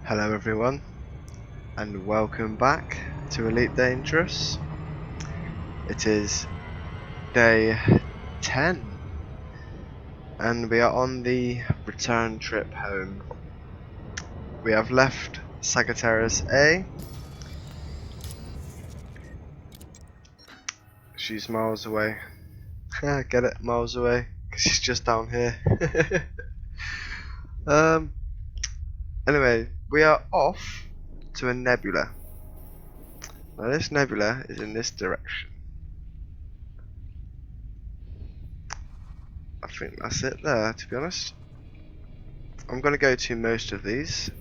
Hello everyone, and welcome back to Elite Dangerous. It is day 10, and we are on the return trip home. We have left Sagittarius A. She's miles away. Get it? Miles away, because she's just down here. um. Anyway, we are off to a nebula. Now this nebula is in this direction. I think that's it there, to be honest. I'm going to go to most of these.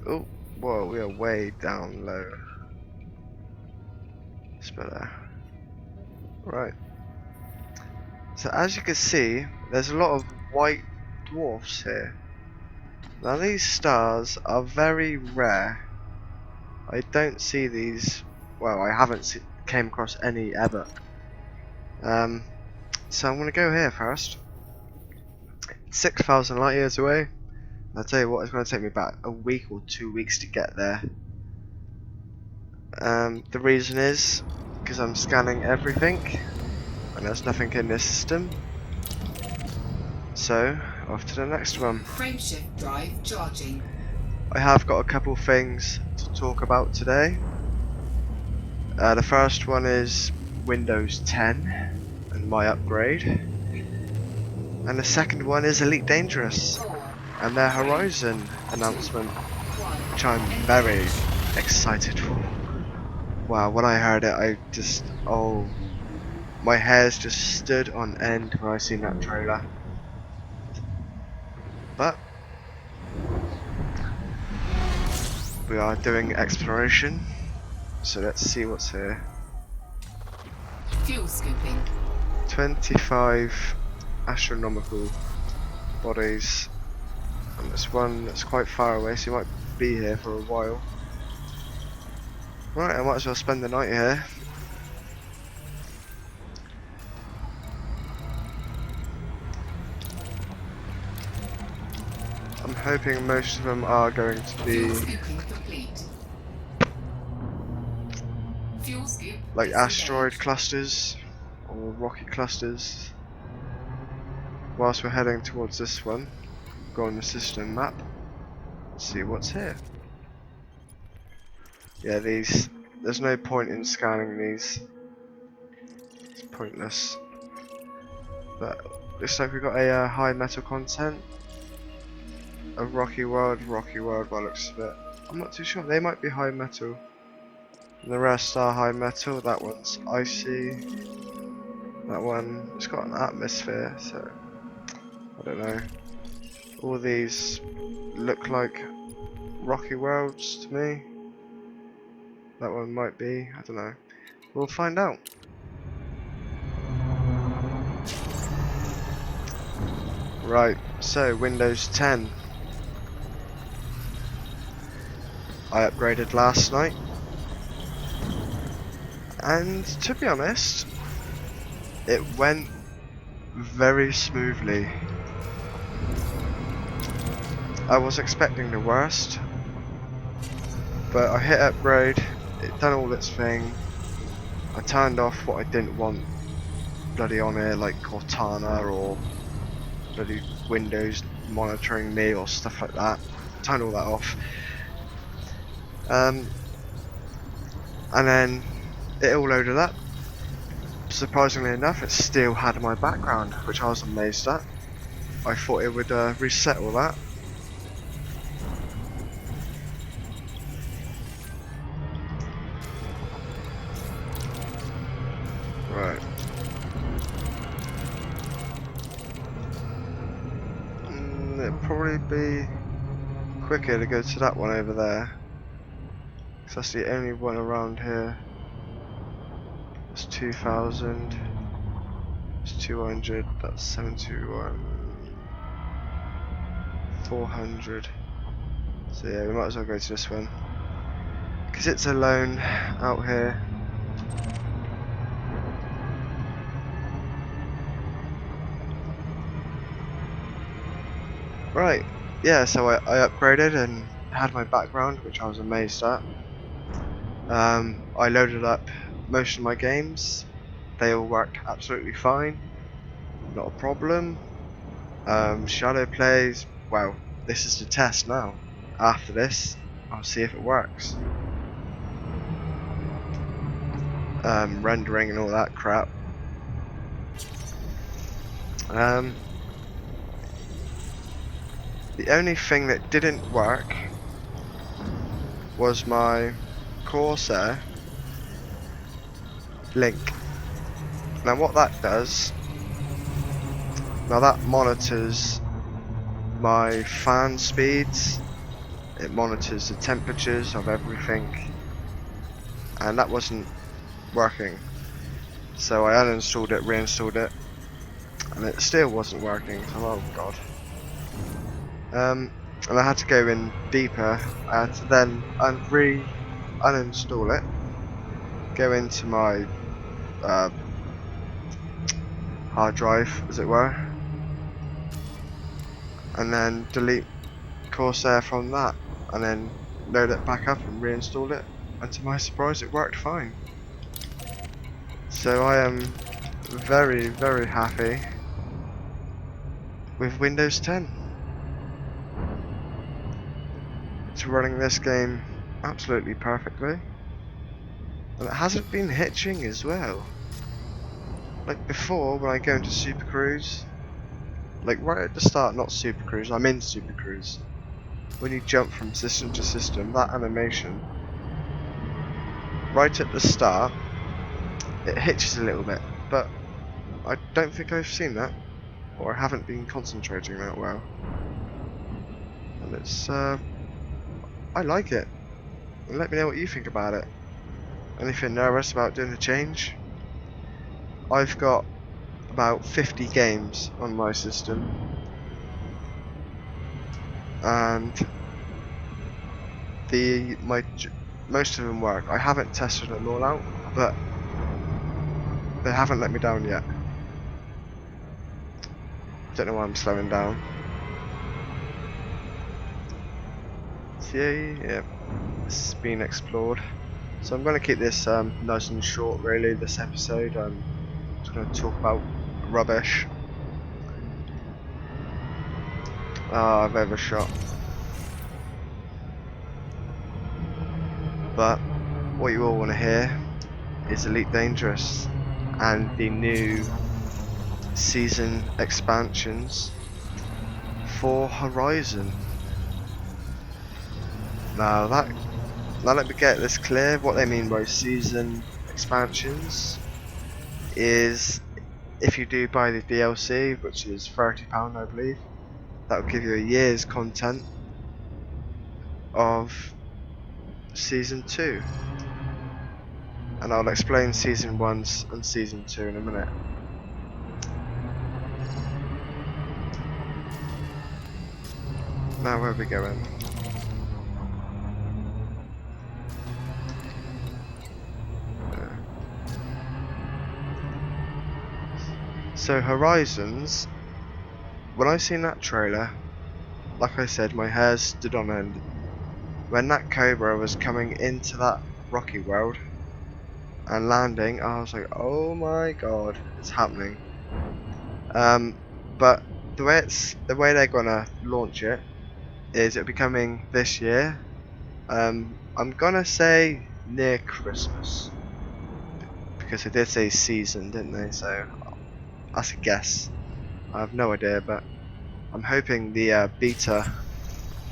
Oh, whoa, we are way down low. It's better. Right. So as you can see, there's a lot of white dwarfs here. Now these stars are very rare. I don't see these, well, I haven't came across any ever. So I'm going to go here first. 6,000 light years away. I'll tell you what, it's going to take me about a week or 2 weeks to get there. The reason is because I'm scanning everything and there's nothing in this system. So, off to the next one. Frameshift drive charging. I have got a couple things to talk about today. The first one is Windows 10 and my upgrade. And the second one is Elite Dangerous and their Horizon announcement, which I'm very excited for. Wow, when I heard it, I just, my hairs just stood on end when I seen that trailer. But we are doing exploration, so let's see what's here. Fuel scooping. 25 astronomical bodies, and there's one that's quite far away, so you might be here for a while. Right, I might as well spend the night here. I'm hoping most of them are going to be like asteroid clusters or rocky clusters. Whilst we're heading towards this one, go on the system map, see what's here. Yeah, there's no point in scanning these. It's pointless. But looks like we've got a high metal content. A rocky world by looks of it. I'm not too sure, they might be high metal. And the rest are high metal. That one's icy. That one, it's got an atmosphere, so I don't know. All these look like rocky worlds to me. That one might be, I don't know. We'll find out. Right, so Windows 10. I upgraded last night. And to be honest, it went very smoothly. I was expecting the worst, but I hit upgrade, it done all its thing. I turned off what I didn't want bloody on here, like Cortana or bloody Windows monitoring me or stuff like that. Turned all that off. And then it all loaded up. Surprisingly enough, it still had my background, which I was amazed at. I thought it would reset all that. Right. It'd probably be quicker to go to that one over there, because that's the only one around here. It's 2,000. It's 200. That's 721. 400. So yeah, we might as well go to this one, because it's alone out here. Right, yeah, so I upgraded and had my background, which I was amazed at. I loaded up most of my games. They all worked absolutely fine, not a problem. Shadow plays, well, this is the test now. After this, I'll see if it works. Rendering and all that crap. The only thing that didn't work was my Corsair link. Now what that does, now that monitors my fan speeds, it monitors the temperatures of everything, and that wasn't working. So I uninstalled it, reinstalled it, and it still wasn't working, so oh god. And I had to go in deeper. I had to then uninstall it, go into my hard drive, as it were, and then delete Corsair from that, and then load it back up and reinstall it, and to my surprise it worked fine. So I am very, very happy with Windows 10. It's running this game absolutely perfectly, and it hasn't been hitching as well. Like before, when I go into Super Cruise, like right at the start, not Super Cruise, I'm in Super Cruise. When you jump from system to system, that animation, right at the start, it hitches a little bit, but I don't think I've seen that, or I haven't been concentrating that well. And it's, I like it. And let me know what you think about it. And if you're nervous about doing the change, I've got about 50 games on my system, and most of them work. I haven't tested them all out, but they haven't let me down yet. Don't know why I'm slowing down. See, yeah, it's been explored. So I'm going to keep this nice and short, really. This episode, I'm just going to talk about rubbish. I've overshot. But what you all want to hear is Elite Dangerous and the new season expansions for Horizon. Now let me get this clear. What they mean by season expansions is if you do buy the DLC, which is £30 I believe, that will give you a year's content of season 2. And I'll explain season 1 and season 2 in a minute. Now where are we going? So Horizons, when I seen that trailer, like I said, my hair stood on end. When that Cobra was coming into that rocky world and landing, I was like, oh my god, it's happening. But the way they're gonna launch it is it'll be coming this year. I'm gonna say near Christmas, because they did say season, didn't they? So that's a guess. I have no idea, but I'm hoping the beta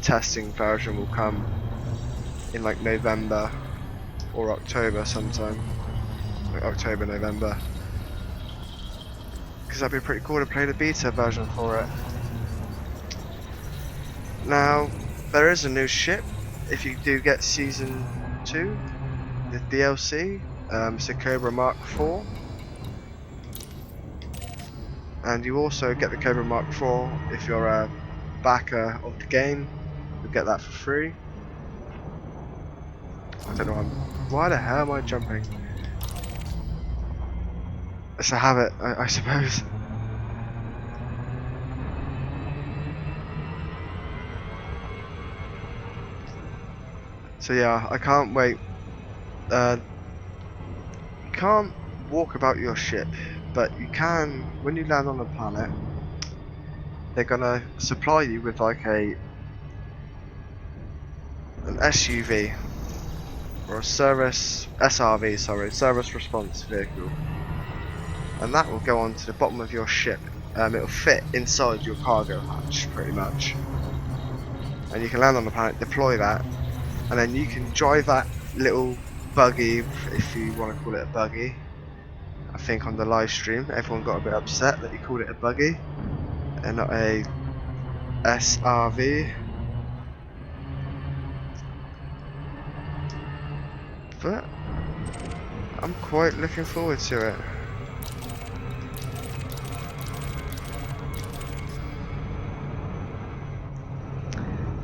testing version will come in like November or October sometime. Like October, November. Because that'd be pretty cool to play the beta version for it. Now, there is a new ship if you do get Season 2, the DLC, it's a Cobra Mark IV. And you also get the Cobra Mark IV if you're a backer of the game. You'll get that for free. I don't know why the hell am I jumping? It's a habit, I suppose. So yeah, I can't wait. You can't walk about your ship, but you can, when you land on a planet, they're gonna supply you with like an SUV or a SRV, sorry, service response vehicle, and that will go onto the bottom of your ship. It'll fit inside your cargo hatch, pretty much, and you can land on the planet, deploy that, and then you can drive that little buggy, if you want to call it a buggy. I think on the live stream, everyone got a bit upset that you called it a buggy and not a SRV. But I'm quite looking forward to it.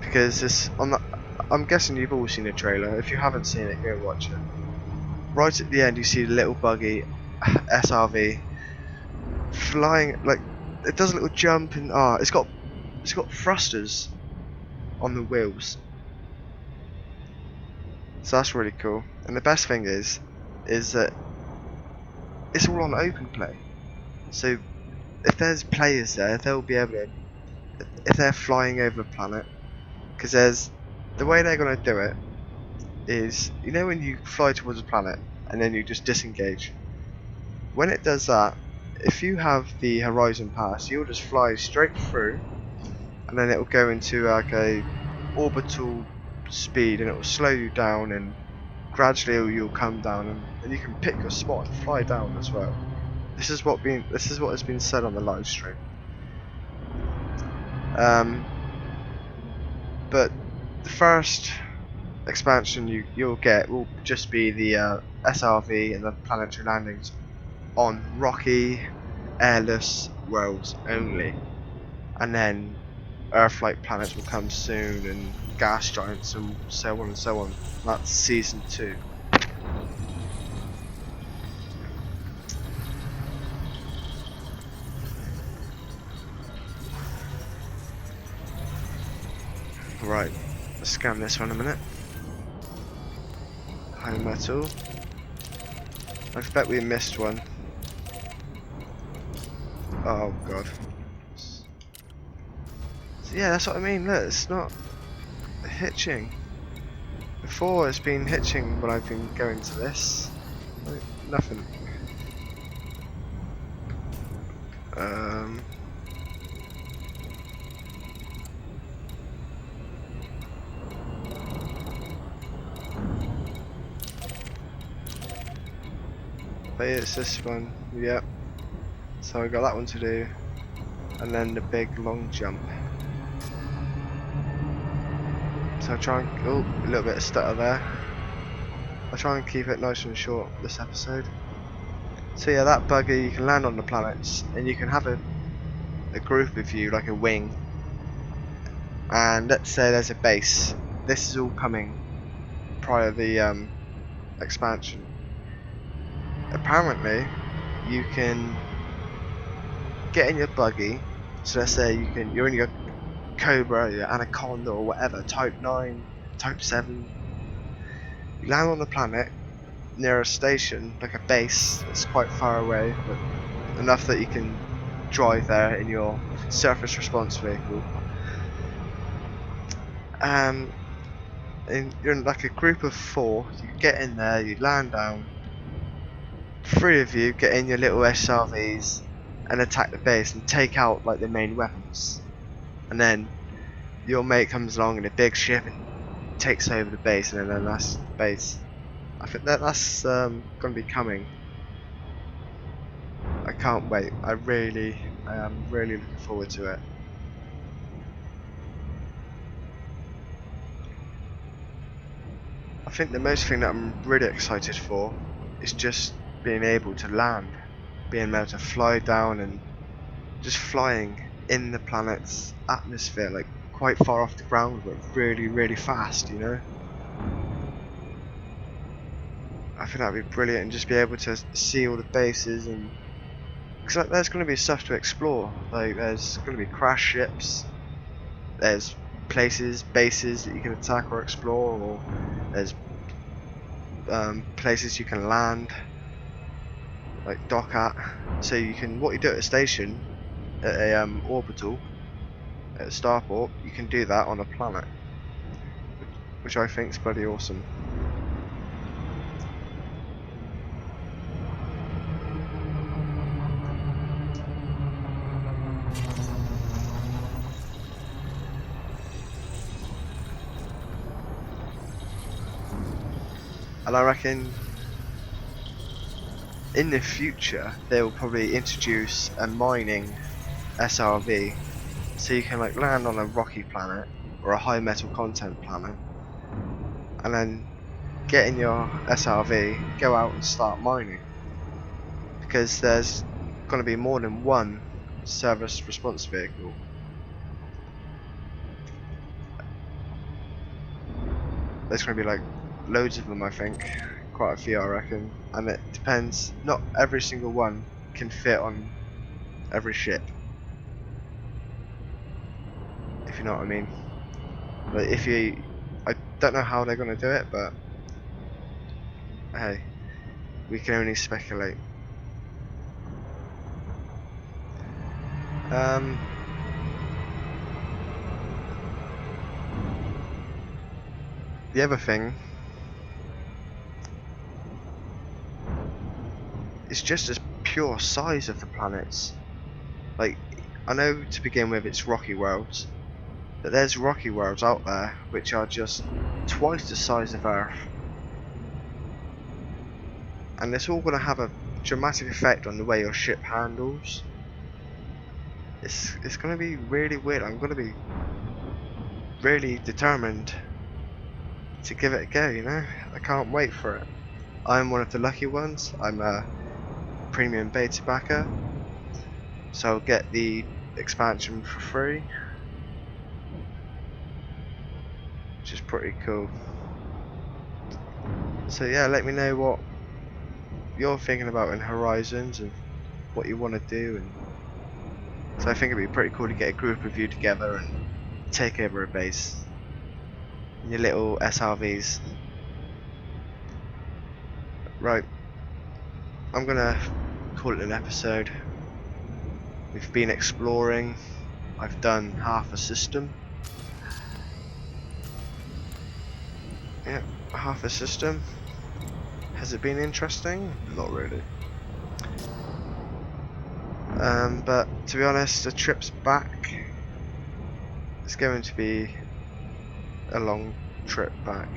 Because it's on the. I'm guessing you've all seen the trailer. If you haven't seen it, go watch it. Right at the end, you see the little buggy SRV flying, like it does a little jump, and it's got thrusters on the wheels. So that's really cool. And the best thing is that it's all on open play. So if there's players there, they'll be able to, if they're flying over a planet, because the way they're going to do it is, you know when you fly towards a planet and then you just disengage, when it does that, if you have the horizon pass, you'll just fly straight through, and then it will go into like a orbital speed, and it will slow you down, and gradually you'll come down, and you can pick your spot and fly down as well. This is what has been said on the live stream. But the first expansion you'll get will just be the SRV and the planetary landings on rocky, airless worlds only, and then Earth-like planets will come soon, and gas giants, and so on and so on. That's season 2. Right, let's scan this one a minute. High metal. I expect we missed one. Oh god. So yeah, that's what I mean. Look, it's not hitching. Before it's been hitching when I've been going to this. Like, nothing. But it's this one, yep. So I got that one to do, and then the big long jump. So I try and, oh, a little bit of stutter there. I try and keep it nice and short this episode. So yeah, that buggy, you can land on the planets, and you can have a group of you, like a wing. And let's say there's a base. This is all coming prior to the expansion. Apparently, you can get in your buggy. So let's say you're in your Cobra, your Anaconda, or whatever, Type 9, Type 7. You land on the planet near a station, like a base that's quite far away, but enough that you can drive there in your surface response vehicle. And you're in like a group of 4. You get in there, you land down. 3 of you get in your little SRVs and attack the base and take out like the main weapons. And then your mate comes along in a big ship and takes over the base, and then that's the base. I think that's going to be coming. I can't wait. I am really looking forward to it. I think the most thing that I'm really excited for is just being able to land, being able to fly down, and just flying in the planet's atmosphere, like quite far off the ground, but really, really fast, you know? I think that'd be brilliant, and just be able to see all the bases, and because there's going to be stuff to explore. Like there's going to be crash ships, there's bases that you can attack or explore, or There's places you can land, like dock at. So you can, what you do at a station, at a orbital, at a starport, you can do that on a planet, which I think is bloody awesome. And I reckon in the future they will probably introduce a mining SRV, so you can like land on a rocky planet or a high metal content planet, and then get in your SRV, go out and start mining, because there's going to be more than one service response vehicle. There's going to be like loads of them, I think, quite a few I reckon, and it depends, not every single one can fit on every ship, if you know what I mean. But if you, I don't know how they're going to do it, but hey, we can only speculate. The other thing is just the pure size of the planets. Like, I know to begin with it's rocky worlds, but there's rocky worlds out there which are just twice the size of Earth, and it's all going to have a dramatic effect on the way your ship handles. It's going to be really weird. I'm going to be really determined to give it a go, you know? I can't wait for it. I'm one of the lucky ones. I'm a premium beta backer, so I'll get the expansion for free, which is pretty cool. So yeah, let me know what you're thinking about in Horizons and what you want to do. And so I think it'd be pretty cool to get a group of you together and take over a base in your little SRVs. Right, I'm gonna call it an episode. We've been exploring. I've done half a system. Yeah, half a system. Has it been interesting? Not really. But to be honest, the trip's back. It's going to be a long trip back.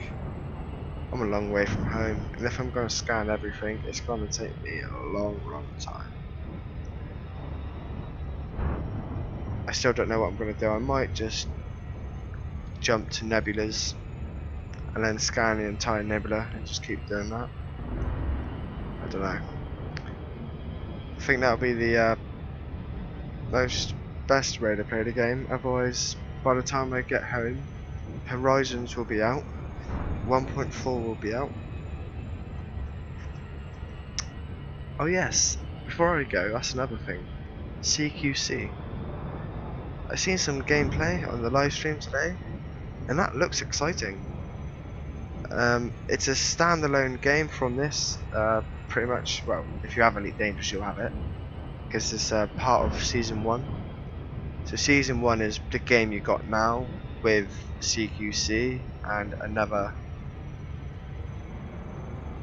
I'm a long way from home, and if I'm going to scan everything, it's going to take me a long time. I still don't know what I'm going to do. I might just jump to nebulas and then scan the entire nebula and just keep doing that. I don't know. I think that'll be the best way to play the game. Otherwise, by the time I get home, Horizons will be out, 1.4 will be out. Oh yes, before I go, that's another thing. CQC. I've seen some gameplay on the live stream today, and that looks exciting. It's a standalone game from this, pretty much. Well, if you have Elite Dangerous, you'll have it, because it's part of Season 1. So Season 1 is the game you got now, with CQC and another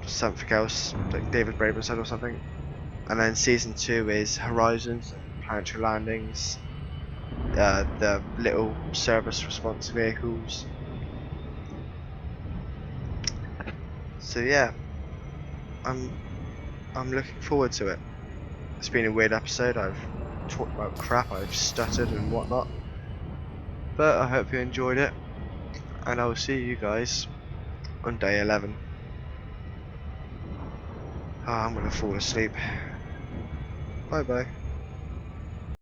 something else, like David Braben said or something. And then Season 2 is Horizons, planetary landings, the little service response vehicles. So yeah, I'm looking forward to it. It's been a weird episode. I've talked about crap, I've stuttered and whatnot, but I hope you enjoyed it, and I will see you guys on day 11. I'm gonna fall asleep. Bye bye.